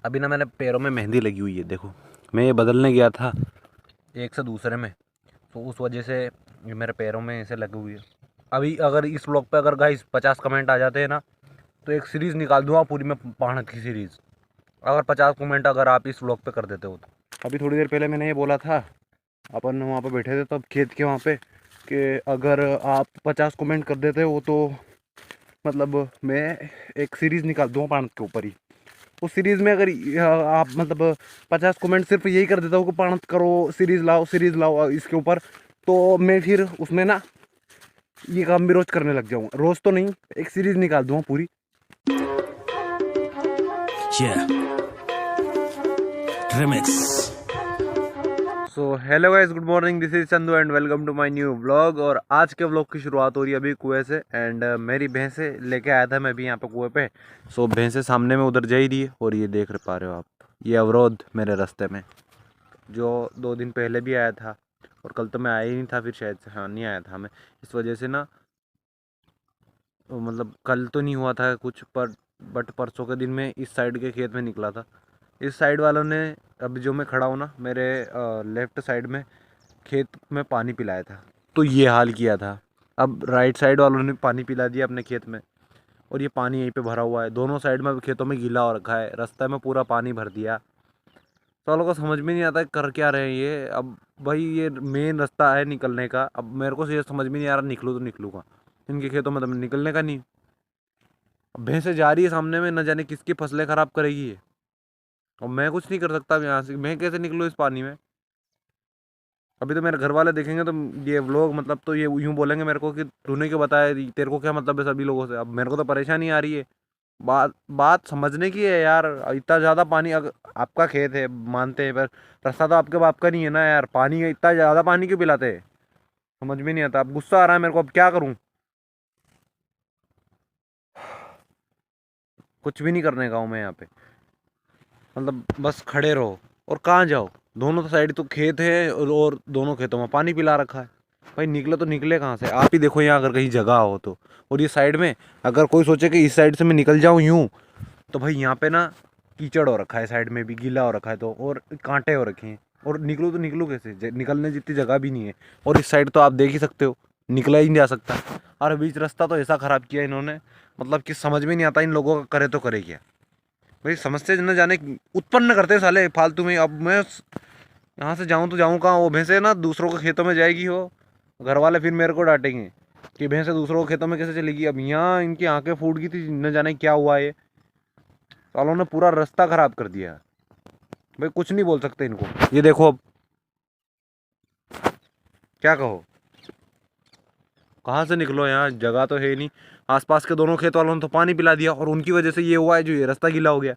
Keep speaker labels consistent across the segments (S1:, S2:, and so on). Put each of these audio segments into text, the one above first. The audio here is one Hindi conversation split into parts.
S1: अभी ना मेरे पैरों में मेहंदी लगी हुई है, देखो। मैं ये बदलने गया था एक से दूसरे में, तो उस वजह से ये मेरे पैरों में ऐसे लगी हुई है। अभी अगर इस व्लॉग पे अगर गाइस 50 कमेंट आ जाते हैं ना, तो एक सीरीज़ निकाल दूंगा पूरी, मैं पाणत की सीरीज़। अगर 50 कमेंट अगर आप इस व्लॉग पे कर देते हो तो। अभी थोड़ी देर पहले मैंने ये बोला था, अपन वहाँ पे बैठे थे तब खेत के वहाँ पे, कि अगर आप 50 कमेंट कर देते हो तो मतलब मैं एक सीरीज़ निकाल दूँगा पाणत के ऊपर ही। उस सीरीज़ में अगर आप मतलब 50 कमेंट सिर्फ यही कर देता हूँ कि पाणत करो, सीरीज़ लाओ इसके ऊपर, तो मैं फिर उसमें ना ये काम भी रोज़ करने लग जाऊँगा। रोज़ तो नहीं, एक सीरीज़ निकाल दूँगा पूरी।
S2: Yeah, remix.
S1: So hello guys, good morning, this is Chandu and welcome to my new vlog. और आज के व्लॉग की शुरुआत हो रही है अभी कुएं से। एंड मेरी भैंसे लेके आया था मैं भी यहाँ पे कुएं पे। सो भैंसे सामने में उधर जा ही रही है, और ये देख पा रहे हो आप, ये अवरोध मेरे रास्ते में, जो 2 दिन पहले भी आया था, और कल तो मैं आया ही नहीं था, फिर शायद से हाँ नहीं आया था मैं, इस वजह से ना मतलब कल तो नहीं हुआ था कुछ, पर बट परसों के दिन में इस साइड के खेत में निकला था। इस साइड वालों ने, अभी जो मैं खड़ा हूँ ना, मेरे लेफ्ट साइड में खेत में पानी पिलाया था, तो ये हाल किया था। अब राइट साइड वालों ने पानी पिला दिया अपने खेत में, और ये पानी यहीं पे भरा हुआ है। दोनों साइड में खेतों में गीला हो रखा है, रास्ते में पूरा पानी भर दिया। तो लोगों को समझ में नहीं आता है कर क्या रहे हैं ये। अब भाई ये मेन रास्ता है निकलने का, अब मेरे को ये समझ में नहीं आ रहा निकलूँ तो निकलूँ कहाँ, इनके खेतों में तो निकलने का नहीं। अब भैंसे जा रही है सामने में, न जाने किसकी फसलें खराब करेगी ये, और मैं कुछ नहीं कर सकता। अब यहाँ से मैं कैसे निकलूँ इस पानी में। अभी तो मेरे घर वाले देखेंगे तो ये व्लॉग मतलब, तो ये यूँ बोलेंगे मेरे को कि तूने क्यों बताया, तेरे को क्या मतलब है सभी लोगों से। अब मेरे को तो परेशानी आ रही है। बात बात समझने की है यार। इतना ज़्यादा पानी, अगर आपका खेत है मानते हैं, पर रास्ता तो आपके बाप का नहीं है ना यार। पानी, इतना ज़्यादा पानी क्यों पिलाते हैं, समझ में नहीं आता। अब गुस्सा आ रहा है मेरे को, अब क्या करूँ। कुछ भी नहीं करने का हूँ मैं यहाँ पे, मतलब बस खड़े रहो। और कहाँ जाओ, दोनों साइड तो खेत है, और दोनों खेतों में पानी पिला रखा है। भाई निकले तो निकले कहाँ से, आप ही देखो यहाँ अगर कहीं जगह हो तो। और ये साइड में अगर कोई सोचे कि इस साइड से मैं निकल जाऊँ यूँ, तो भाई यहाँ पे ना कीचड़ हो रखा है, साइड में भी गीला हो रखा है, तो और कांटे हो रखे हैं। और निकलूँ तो निकलूँ कैसे, निकलने जितनी जगह भी नहीं है। और इस साइड तो आप देख ही सकते हो, निकला ही नहीं जा सकता। और बीच रास्ता तो ऐसा ख़राब किया इन्होंने, मतलब कि समझ में नहीं आता इन लोगों का करे तो करे क्या। भाई समझते न जाने उत्पन्न करते साले फालतू में। अब मैं यहाँ से जाऊँ तो जाऊँ कहाँ, वो भैंसे ना दूसरों के खेतों में जाएगी हो, घर वाले फिर मेरे को डांटेंगे कि भैंसे दूसरों के खेतों में कैसे चलेगी। अब यहाँ इनकी आंखें फूट गई थी, न जाने क्या हुआ ये, सालों ने पूरा रास्ता खराब कर दिया। भाई कुछ नहीं बोल सकते इनको। ये देखो अब क्या कहो, कहाँ से निकलो, यहाँ जगह तो है नहीं। आसपास के दोनों खेत वालों ने तो पानी पिला दिया, और उनकी वजह से ये हुआ है जो ये रास्ता गीला हो गया।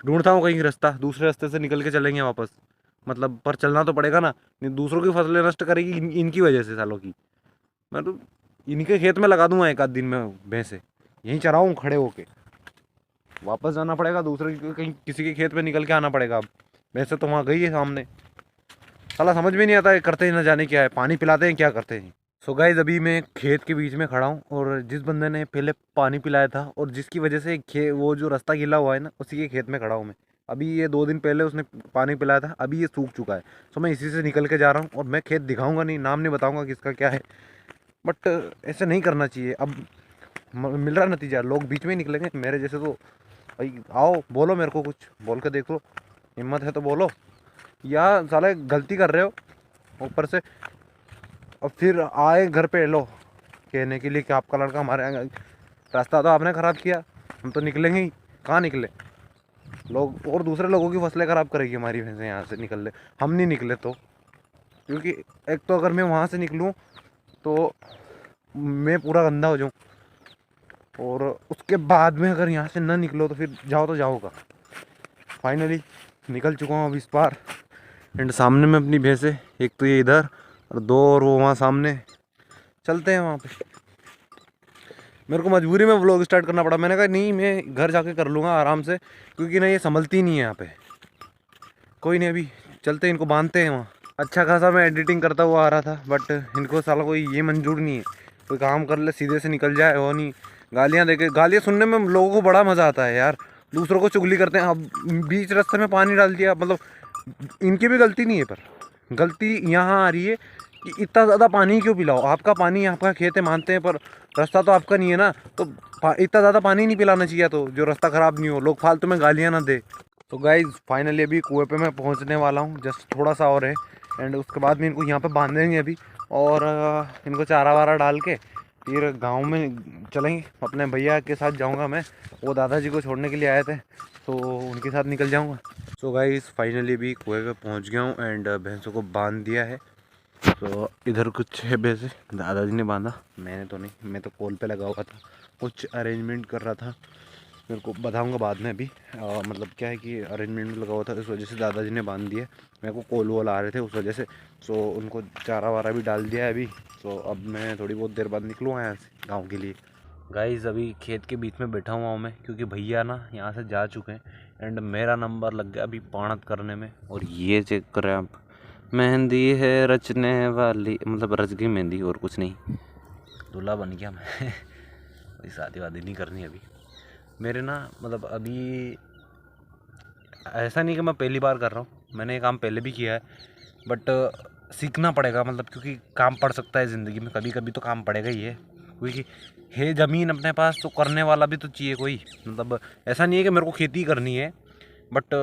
S1: ढूंढता हूँ कहीं रास्ता, दूसरे रास्ते से निकल के चलेंगे वापस, मतलब पर चलना तो पड़ेगा ना, नहीं दूसरों की फसलें नष्ट करेगी इनकी वजह से सालों की। मैं तो इनके खेत में लगा दूंगा एक आध दिन में भैंसे, यहीं चराऊँ खड़े होके। वापस जाना पड़ेगा दूसरे कहीं किसी के खेत में निकल के आना पड़ेगा। अब भैंसे तो वहाँ गई है सामने, साला समझ में नहीं आता है करते ही ना जाने क्या है, पानी पिलाते हैं क्या करते हैं। सो गाइज अभी मैं खेत के बीच में खड़ा हूँ, और जिस बंदे ने पहले पानी पिलाया था, और जिसकी वजह से वो जो रास्ता गीला हुआ है ना, उसी के खेत में खड़ा हूँ मैं। अभी ये 2 दिन पहले उसने पानी पिलाया था, अभी ये सूख चुका है। सो मैं इसी से निकल के जा रहा हूँ, और मैं खेत दिखाऊंगा नहीं, नाम नहीं बताऊंगा किसका क्या है, बट ऐसे नहीं करना चाहिए। अब मिल रहा नतीजा, लोग बीच में ही निकलेंगे मेरे जैसे तो। भाई आओ बोलो मेरे को, कुछ बोल के देख लो, हिम्मत है तो बोलो। या साले गलती कर रहे हो ऊपर से, और फिर आए घर पे लो कहने के लिए कि आपका लड़का हमारे रास्ता तो आपने ख़राब किया, हम तो निकलेंगे ही, कहाँ निकले लोग, और दूसरे लोगों की फसलें ख़राब करेगी हमारी भैंसें यहाँ से निकल ले, हम नहीं निकले तो। क्योंकि एक तो अगर मैं वहाँ से निकलूँ तो मैं पूरा गंदा हो जाऊँ, और उसके बाद में अगर यहाँ से ना निकलो तो फिर जाओ तो जाओगा। फाइनली निकल चुका हूँ अब इस बार, एंड सामने में अपनी भैंसें, एक तो ये इधर और दो और वो वहाँ सामने, चलते हैं वहाँ पे। मेरे को मजबूरी में व्लॉग स्टार्ट करना पड़ा, मैंने कहा नहीं मैं घर जाके कर लूँगा आराम से, क्योंकि ना ये संभलती नहीं है यहाँ पे। कोई नहीं, अभी चलते हैं, इनको बांधते हैं वहाँ। अच्छा खासा मैं एडिटिंग करता हुआ आ रहा था, बट इनको साला कोई ये मंजूर नहीं है, कोई काम कर ले सीधे से निकल जाए, वो नहीं। गालियाँ देके, गालियाँ सुनने में लोगों को बड़ा मज़ा आता है यार। दूसरों को चुगली करते हैं। अब बीच रास्ते में पानी डाल दिया, मतलब इनकी भी गलती नहीं है, पर गलती यहाँ आ रही है कि इतना ज़्यादा पानी क्यों पिलाओ। आपका पानी आपका खेत है मानते हैं, पर रास्ता तो आपका नहीं है ना, तो इतना ज़्यादा पानी नहीं पिलाना चाहिए, तो जो रास्ता ख़राब नहीं हो, लोग फालतू में गालियाँ ना दे। तो गाइज़ फाइनली अभी कुएं पे मैं पहुंचने वाला हूं, जस्ट थोड़ा सा और है, एंड उसके बाद में इनको यहाँ पे बांधेंगे अभी, और इनको चारा वारा डाल के फिर गांव में चलेंगे। अपने भैया के साथ जाऊंगा मैं, वो दादाजी को छोड़ने के लिए आए थे, तो उनके साथ निकल जाऊंगा। सो गाइज़ फाइनली अभी कुएं पे पहुंच गया हूँ, एंड भैंसों को बांध दिया है। तो इधर कुछ है भैंसे, दादाजी ने बांधा, मैंने तो नहीं, मैं तो कॉल पे लगा हुआ था, कुछ अरेंजमेंट कर रहा था, मेरे को बताऊंगा बाद में। अभी मतलब क्या है कि अरेंजमेंट लगा हुआ था, इस वजह से दादाजी ने बांध दिया। मेरे को कॉल वॉल आ रहे थे उस वजह से, सो उनको चारा वारा भी डाल दिया है अभी। सो अब मैं थोड़ी बहुत देर बाद निकलूँगा यहाँ से गाँव के लिए। गाइज़ अभी खेत के बीच में बैठा हुआ हूँ मैं, क्योंकि भैया ना यहाँ से जा चुके हैं, एंड मेरा नंबर लग गया अभी पाणत करने में। और ये चेक करें आप, मेहंदी है रचने वाली, मतलब रच गई मेहंदी और कुछ नहीं, दूल्हा बन गया मैं। कोई शादी वादी नहीं करनी अभी मेरे ना, मतलब अभी ऐसा नहीं कि मैं पहली बार कर रहा हूँ, मैंने ये काम पहले भी किया है, बट सीखना पड़ेगा, मतलब क्योंकि काम पड़ सकता है ज़िंदगी में, कभी कभी तो काम पड़ेगा ही है, क्योंकि है ज़मीन अपने पास तो करने वाला भी तो चाहिए कोई। मतलब ऐसा नहीं है कि मेरे को खेती करनी है, बट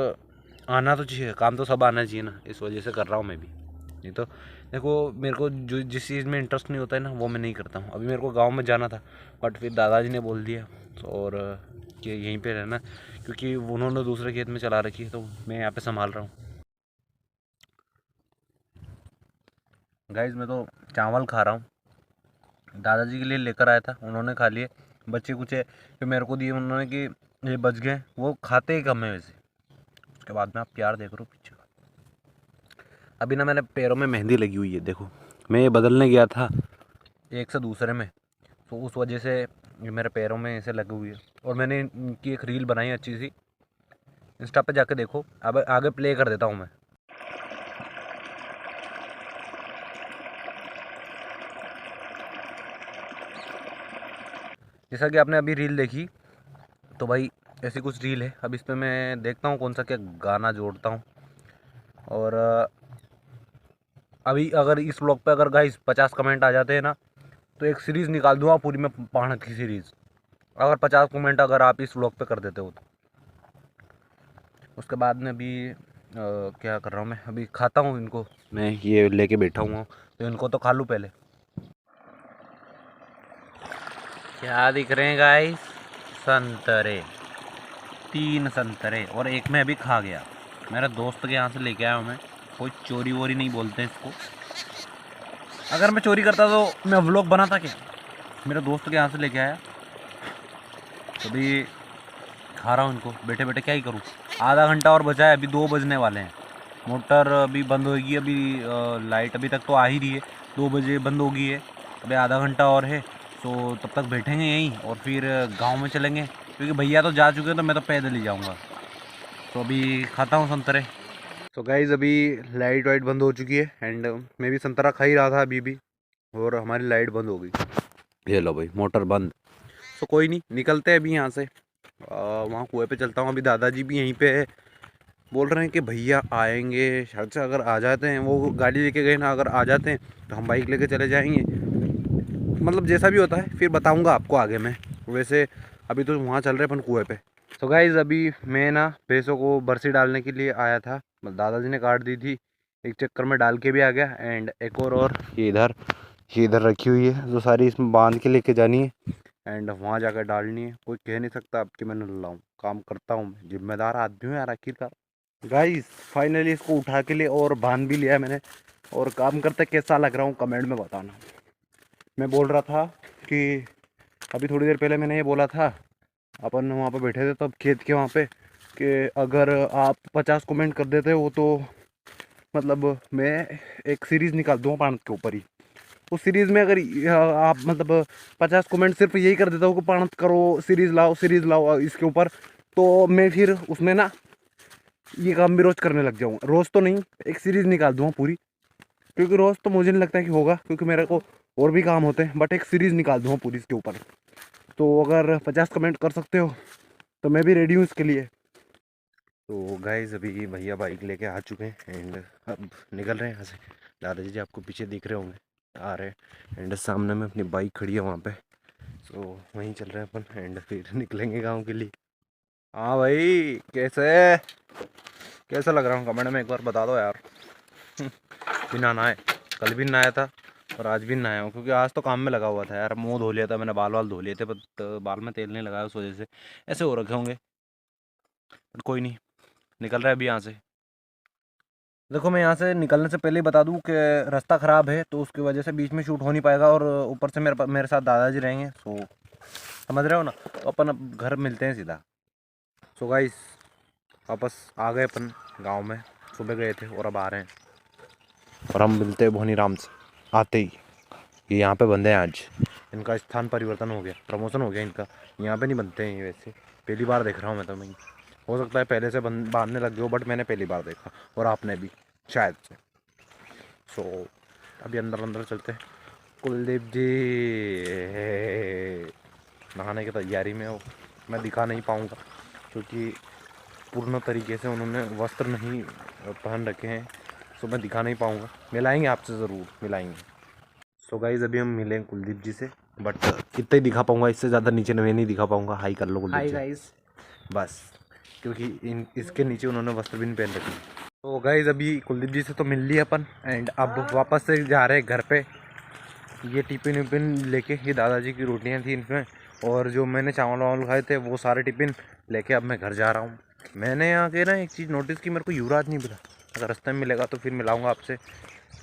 S1: आना तो चाहिए, काम तो सब आना चाहिए ना, इस वजह से कर रहा हूँ मैं भी। नहीं तो देखो, मेरे को जो जिस चीज़ में इंटरेस्ट नहीं होता है ना, वो मैं नहीं करता हूँ। अभी मेरे को गांव में जाना था, बट फिर दादाजी ने बोल दिया और कि यहीं पे रहना, क्योंकि उन्होंने दूसरे खेत में चला रखी है, तो मैं यहाँ पे संभाल रहा हूँ। गाइज मैं तो चावल खा रहा हूँ, दादाजी के लिए लेकर आया था, उन्होंने खा लिए, बच्चे कुछ है फिर मेरे को दिए उन्होंने कि ये बच गए, वो खाते ही कम है वैसे। उसके बाद में आप प्यार देख रहे हो पीछे का। अभी ना मैंने पैरों में मेहंदी लगी हुई है, देखो मैं ये बदलने गया था एक से दूसरे में, तो उस वजह से ये मेरे पैरों में ऐसे लगी हुई है। और मैंने इनकी एक रील बनाई अच्छी सी, इंस्टा पे जाके देखो, अब आगे प्ले कर देता हूँ मैं। जैसा कि आपने अभी रील देखी, तो भाई ऐसी कुछ रील है। अब इस पर मैं देखता हूँ कौन सा क्या गाना जोड़ता हूँ। और अभी अगर इस व्लॉग पे अगर गाइस 50 कमेंट आ जाते हैं ना, तो एक सीरीज़ निकाल दूँगा पूरी मैं, पाणत की सीरीज़, अगर 50 कमेंट अगर आप इस व्लॉग पे कर देते हो तो। उसके बाद में अभी क्या कर रहा हूँ मैं, अभी खाता हूँ इनको, मैं ये लेके बैठा हुआ हूँ, तो इनको तो खा लूँ पहले। क्या दिख रहे हैं गाइस, संतरे, 3 संतरे, और एक में अभी खा गया, मेरे दोस्त के यहाँ से लेके आया हूँ मैं। कोई चोरी वोरी नहीं बोलते इसको, अगर मैं चोरी करता तो मैं व्लॉग बनाता क्या। मेरे दोस्त के यहाँ से लेके आया, तो अभी खा रहा हूँ इनको बैठे बैठे, क्या ही करूँ। आधा घंटा और बचा है, अभी 2 बजने वाले हैं, मोटर अभी बंद होगी, अभी लाइट अभी तक तो आ ही रही है, 2 बजे बंद होगी है, अभी आधा घंटा और है, तो तब तक बैठेंगे यहीं और फिर गांव में चलेंगे, क्योंकि भैया तो जा चुके हैं, तो मैं तो पैदल ही जाऊंगा। तो अभी खाता हूँ संतरे। तो गाइज़ अभी लाइट वाइट बंद हो चुकी है, एंड मैं भी संतरा खा ही रहा था अभी भी, और हमारी लाइट बंद हो गई। ये लो भाई मोटर बंद। तो कोई नहीं, निकलते हैं अभी यहाँ से, वहाँ कुएं पे चलता हूँ। अभी दादाजी भी यहीं पे है, बोल रहे हैं कि भैया आएंगे शायद से, अगर आ जाते हैं, वो गाड़ी लेके गए ना, अगर आ जाते हैं तो हम बाइक लेके चले जाएंगे। मतलब जैसा भी होता है फिर बताऊंगा आपको आगे में। वैसे अभी तो वहाँ चल रहे अपन कुएं पे। तो गाइज़ अभी मैं ना भैंसों को बरसी डालने के लिए आया था, दादाजी ने काट दी थी, एक चक्कर में डाल के भी आ गया, एंड एक और ये इधर रखी हुई है, जो सारी इसमें बांध के लेके जानी है, एंड वहाँ जाकर डालनी है। कोई कह नहीं सकता अब कि मैं न लाऊँ, काम करता हूँ मैं, जिम्मेदार आदमी हूँ यार आखिरकार। गाइस फाइनली इसको उठा के लिए और बांध भी लिया मैंने, और काम करते कैसा लग रहा हूँ कमेंट में बताना। मैं बोल रहा था कि अभी थोड़ी देर पहले मैंने ये बोला था, अपन वहाँ पे बैठे थे तब खेत के वहाँ पे, कि अगर आप 50 कमेंट कर देते हो तो मतलब मैं एक सीरीज़ निकाल दूँगा पाणत के ऊपर ही। उस सीरीज़ में अगर आप मतलब 50 कमेंट सिर्फ यही कर देता हो कि पाणत करो, सीरीज़ लाओ इसके ऊपर, तो मैं फिर उसमें ना ये काम भी रोज़ करने लग जाऊँगा। रोज़ तो नहीं, एक सीरीज़ निकाल दूँगा पूरी, क्योंकि रोज़ तो मुझे नहीं लगता कि होगा, क्योंकि मेरे को और भी काम होते हैं, बट एक सीरीज़ निकाल दूँगा पूरी इसके ऊपर। तो अगर 50 कमेंट कर सकते हो तो मैं भी रेडी हूँ इसके लिए। तो गाइस अभी भैया बाइक लेके आ चुके हैं एंड अब निकल रहे हैं यहाँ से। दादाजी जी आपको पीछे दिख रहे होंगे, आ रहे हैं एंड सामने में अपनी बाइक खड़ी है वहाँ पे। तो वहीं चल रहे हैं अपन एंड फिर निकलेंगे गांव के लिए। हाँ भाई, कैसा लग रहा हूँ कमेंट में एक बार बता दो यार। भी नहाना है, कल भी नहाया था और आज भी नहाया हूँ क्योंकि आज तो काम में लगा हुआ था यार। मुंह धो लिया था मैंने, बाल वाल धो लिए थे, बट बाल में तेल नहीं लगाया, उस वजह से ऐसे हो रखे होंगे। बट कोई नहीं, निकल रहा है अभी यहाँ से। देखो मैं यहाँ से निकलने से पहले ही बता दूँ कि रास्ता ख़राब है तो उसकी वजह से बीच में शूट हो नहीं पाएगा और ऊपर से मेरे साथ दादाजी रहेंगे। सो समझ रहे हो ना, तो अपन अब घर मिलते हैं सीधा। सो गाइस वापस आ गए अपन गांव में, सुबह गए थे और अब आ रहे हैं और हम मिलते हैं भोनी राम से आते ही। ये यहाँ पे बंदे हैं आज, इनका स्थान परिवर्तन हो गया, प्रमोशन हो गया इनका। यहाँ पे नहीं बनते हैं ये, वैसे पहली बार देख रहा हूँ मैं तो। मैं हो सकता है पहले से बांधने लग गए हो, बट मैंने पहली बार देखा और आपने भी शायद से। सो अभी अंदर अंदर चलते हैं। कुलदीप जी नहाने की तैयारी में हो, मैं दिखा नहीं पाऊँगा क्योंकि पूर्ण तरीके से उन्होंने वस्त्र नहीं पहन रखे हैं। सो मैं दिखा नहीं पाऊँगा, मिलाएंगे आपसे, ज़रूर मिलाएंगे। सो गाइज अभी हम मिले कुलदीप जी से, बट इतना ही दिखा पाऊँगा, इससे ज़्यादा नीचे मैं नहीं दिखा पाऊँगा। हाई कर लो कुलदीप
S2: हाय
S1: जी
S2: गाइस।
S1: बस, क्योंकि इसके नीचे उन्होंने वस्त्र भी नहीं पहन रखे। तो गाइज अभी कुलदीप जी से तो मिल लिया अपन एंड अब वापस से जा रहे हैं घर पे। ये टिफिन विपिन लेके, ये दादाजी की रोटियां थी इनमें और जो मैंने चावल वावल खाए थे वो सारे टिफिन लेके अब मैं घर जा रहा हूँ। मैंने यहाँ के ना एक चीज़ नोटिस की, मेरे को युवराज नहीं मिला। अगर रास्ते में मिलेगा तो फिर मिलाऊंगा आपसे।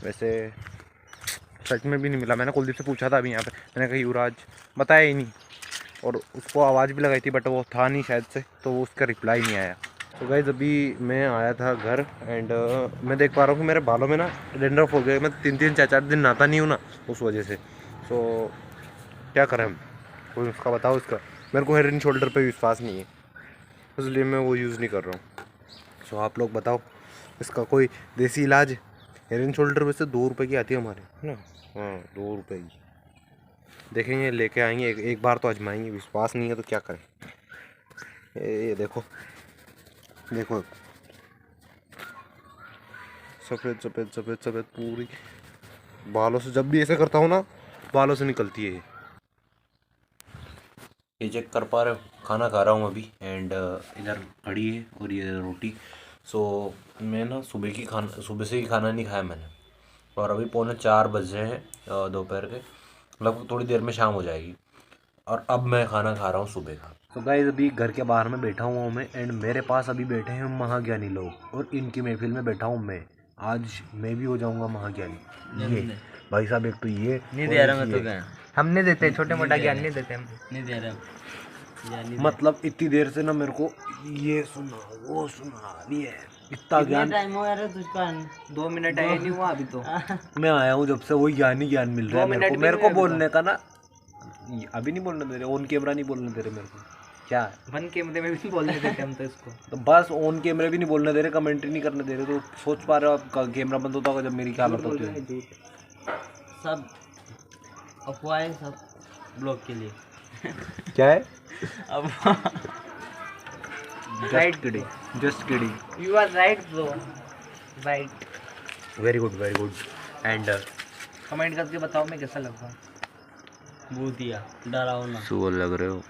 S1: वैसे सच में भी नहीं मिला, मैंने कुलदीप से पूछा था अभी यहाँ पे, मैंने कहा युवराज, बताया ही नहीं और उसको आवाज़ भी लगाई थी बट वो था नहीं शायद से, तो वो उसका रिप्लाई नहीं आया। तो गाइज अभी मैं आया था घर एंड मैं देख पा रहा हूँ कि मेरे बालों में ना डेंड्रफ हो गए। मैं 3-4 दिन नहाता नहीं हूँ ना उस वजह से। सो क्या करें हम, कोई उसका बताओ इसका। मेरे को हेड एंड शोल्डर पे विश्वास नहीं है, इसलिए मैं वो यूज़ नहीं कर रहा हूँ। सो आप लोग बताओ इसका कोई देसी इलाज। हेड एंड शोल्डर वैसे 2 रुपये की आती है हमारे, है ना। हाँ 2 रुपये की, देखेंगे लेके आएंगे, एक बार तो आजमाएंगे। विश्वास नहीं है तो क्या करें। ये देखो देखो, सफ़ेद सफ़ेद सफ़ेद सफ़ेद पूरी बालों से। जब भी ऐसे करता हूँ ना बालों से निकलती है ये चेक कर पा रहे हो। खाना खा रहा हूँ अभी एंड इधर कड़ी है और ये रोटी। सो मैं ना सुबह से ही खाना नहीं खाया मैंने और अभी 3:45 बज रहे हैं दोपहर के, लगभग थोड़ी देर में शाम हो जाएगी और अब मैं खाना खा रहा हूँ सुबह का। तो गाइस अभी घर के बाहर में बैठा हुआ हूँ मैं एंड मेरे पास अभी बैठे हैं महाज्ञानी लोग और इनकी महफिल में बैठा हूँ मैं। आज मैं भी हो जाऊँगा महाज्ञानी। ये भाई साहब एक तो ये
S2: नहीं दे रहा मैं तो क्या, हम नहीं देते, छोटे मोटा ज्ञान नहीं देते, हम नहीं दे रहे।
S1: मतलब इतनी देर से ना मेरे को ये सुना वो सुना ये इतना ज्ञान।
S2: टाइम हो यार तुझका? 2 मिनट है नहीं हुआ अभी तो।
S1: मैं आया हूँ जब से वही ज्ञान ही ज्ञान मिल रहा है मेरे को बोलने का ना। अभी नहीं बोलने दे रहे, ऑन कैमरा नहीं बोलने दे रहे मेरे को। क्या
S2: वन कैमरे में भी बोलने देते हम तो इसको।
S1: तो बस ऑन कैमरे भी नहीं बोलने दे रहे, कमेंट्री नहीं करने दे रहे। तो सोच पा रहे हो आप कैमरा बंद होता होगा जब मेरी क्या हालत होती है।
S2: सब अफवाहें, सब ब्लॉग के लिए।
S1: क्या है
S2: अब
S1: just kidding, just kidding.
S2: You are right bro, right.
S1: Very good very good and
S2: comment करके बताओ मैं कैसा लग रहा हूँ। भूतिया डरावना
S1: सुअर लग रहे हो।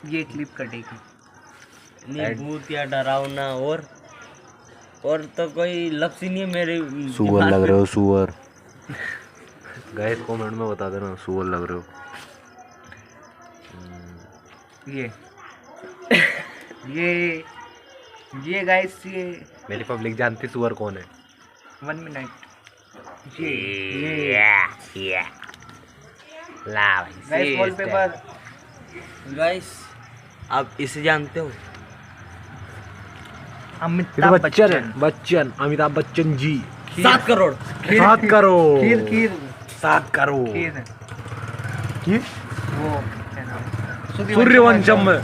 S2: ये क्लिप कटेगी नहीं। भूतिया डरावना और तो कोई लफ्ज़ ही नहीं है मेरे
S1: सुअर लग रहे हो, सुअर। गाइस कमेंट में बता देना सुअर लग रहे हो।
S2: ये ये ये गाइस, ये
S1: मेरी पब्लिक जानती सुअर कौन है।
S2: 1 मिनट। ये गाइस वॉलपेपर। गाइस आप इसे जानते हो? अमिताभ
S1: बच्चन, अमिताभ बच्चन जी।
S2: 7 करोड़
S1: 7 करोड़
S2: खीर
S1: 7 करोड़
S2: खीर वो क्या नाम है?
S1: सूर्यवंशम में।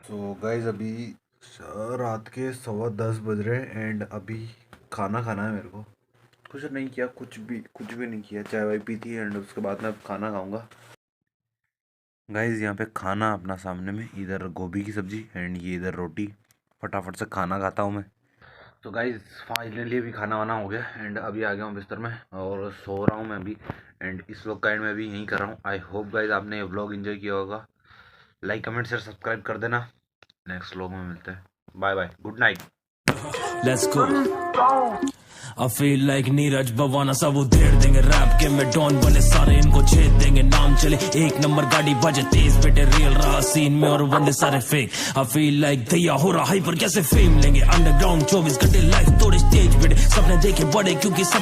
S1: तो गाइज अभी रात के 10:15 बज रहे हैं एंड अभी खाना खाना है मेरे को कुछ नहीं किया, कुछ भी नहीं किया। चाय वाय पी थी एंड उसके बाद मैं खाना खाऊंगा। गाइज यहाँ पे खाना अपना सामने में, इधर गोभी की सब्जी एंड ये इधर रोटी। फटाफट से खाना खाता हूँ मैं। तो गाइज फाइनली अभी खाना वाना हो गया एंड अभी आ गया हूँ बिस्तर में और सो रहा हूँ मैं अभी। एंड इस व्लॉग का एंड मैं भी यहीं कर रहा हूँ। आई होप गाइज आपने ये व्लॉग एंजॉय किया होगा। लाइक कमेंट शेयर सब्सक्राइब कर देना। नेक्स्ट व्लॉग में मिलते हैं। Bye bye, good night.
S3: Let's go. I feel like Neeraj Bawana सब उधेड़ देंगे रैप के में डॉन बने सारे इनको छेद देंगे। नाम चले एक नंबर गाड़ी बजे तेज बेटे रियल रहा सीन में और बंदे सारे फेक। I feel like दैया हो रहा हाइपर कैसे फेम लेंगे। अंडरग्राउंड 24 घंटे लाइफ थोड़े स्टेज बेटे सपने देखे बड़े क्योंकि सब